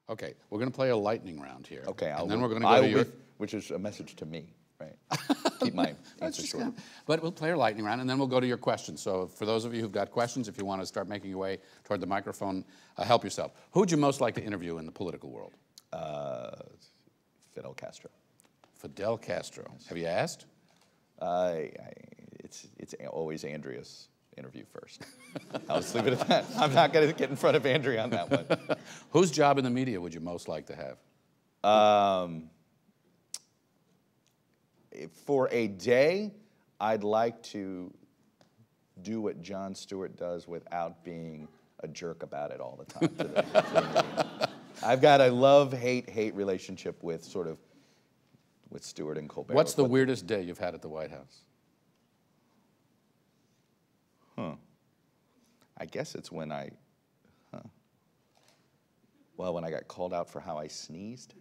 Okay, we're going to play a lightning round here. Okay, and then we're going to go to your... Which is a message to me, right? Keep my answer short. But we'll play a lightning round, and then we'll go to your questions. So for those of you who've got questions, if you want to start making your way toward the microphone, help yourself. Who would you most like to interview in the political world? Fidel Castro. Fidel Castro. Yes. Have you asked? It's always Andrea's interview first. I'll just leave it at that. I'm not going to get in front of Andrea on that one. Whose job in the media would you most like to have? For a day, I'd like to do what Jon Stewart does without being a jerk about it all the time. To the media. I've got a love-hate relationship with with Stewart and Colbert. What's the weirdest day you've had at the White House? I guess it's when when I got called out for how I sneezed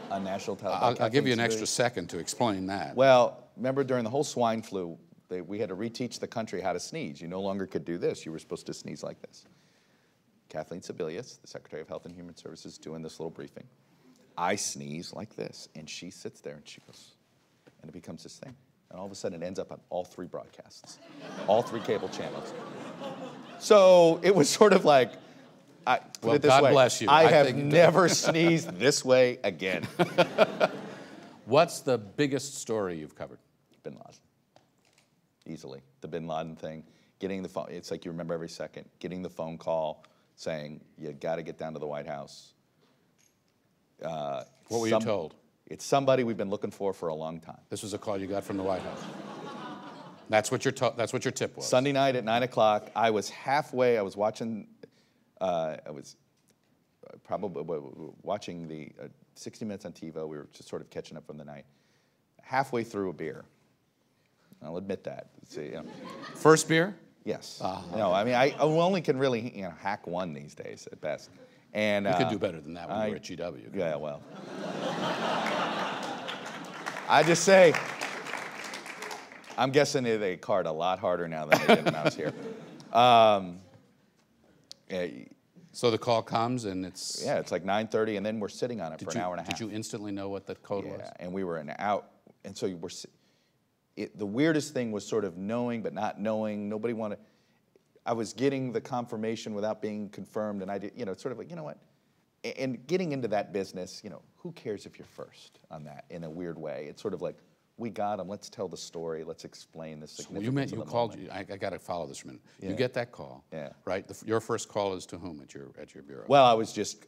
on national television. I'll give you an extra second to explain that. Well, remember during the whole swine flu, we had to reteach the country how to sneeze. You no longer could do this. You were supposed to sneeze like this. Kathleen Sebelius, the Secretary of Health and Human Services, doing this little briefing. I sneeze like this, and she sits there and she goes, and it becomes this thing. And all of a sudden it ends up on all 3 broadcasts, all 3 cable channels. So it was sort of like, put it this God way, bless you. I have never sneezed this way again. What's the biggest story you've covered? Bin Laden. Easily. The Bin Laden thing. Getting the phone, it's like you remember every second. Getting the phone call saying, you got to get down to the White House. What were you told? It's somebody we've been looking for a long time. This was a call you got from the White House. That's what your tip was. Sunday night at 9 o'clock, I was halfway. I was watching. I was probably watching the 60 Minutes on TiVo. We were just sort of catching up from the night. Halfway through a beer. I'll admit that. See, First beer? Yes. No, I mean I only can really hack one these days at best. And you could do better than that when you were at GW. Yeah, well. I just say, I'm guessing they card a lot harder now than they did when I was here. So the call comes and it's... Yeah, it's like 9:30, and then we're sitting on it for an hour and a half. Did you instantly know what that code was? Yeah, and we were and so the weirdest thing was sort of knowing but not knowing. Nobody wanted... I was getting the confirmation without being confirmed, and I did, sort of like, you know what? And getting into that business, who cares if you're first on that in a weird way? It's sort of like, we got them, let's tell the story, let's explain the significance of the moment. I got to follow this for a minute. Yeah. You get that call, right? Your first call is to whom at your bureau? Well, I was just,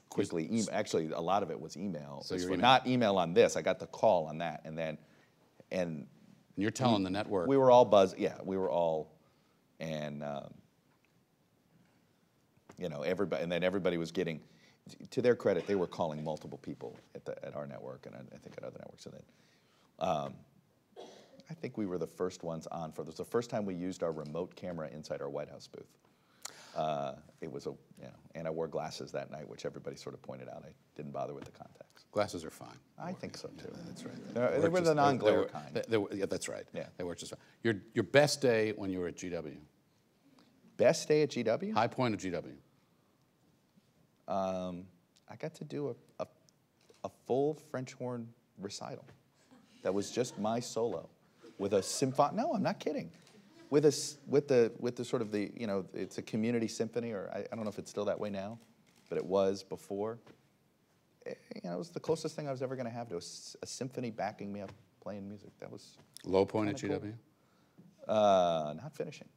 quickly, actually a lot of it was email. So not email on this, I got the call on that, and you're telling the network. We were all buzzed, we were all, and everybody, and then everybody was getting, to their credit, they were calling multiple people at our network and I think at other networks. So that, I think we were the first ones on for this. The first time we used our remote camera inside our White House booth. It was and I wore glasses that night, which everybody sort of pointed out. I didn't bother with the contacts. Glasses are fine. I think so too. That's right. They were the non-glare kind. Yeah, that's right. Yeah. They work just fine. Your best day when you were at GW? Best day at GW? High point of GW. I got to do a full French horn recital. That was just my solo with a symphony. No, I'm not kidding. With the sort of the it's a community symphony, or I don't know if it's still that way now, but it was before. It was the closest thing I was ever going to have to a symphony backing me up playing music. That was low point at GW. Cool. Not finishing.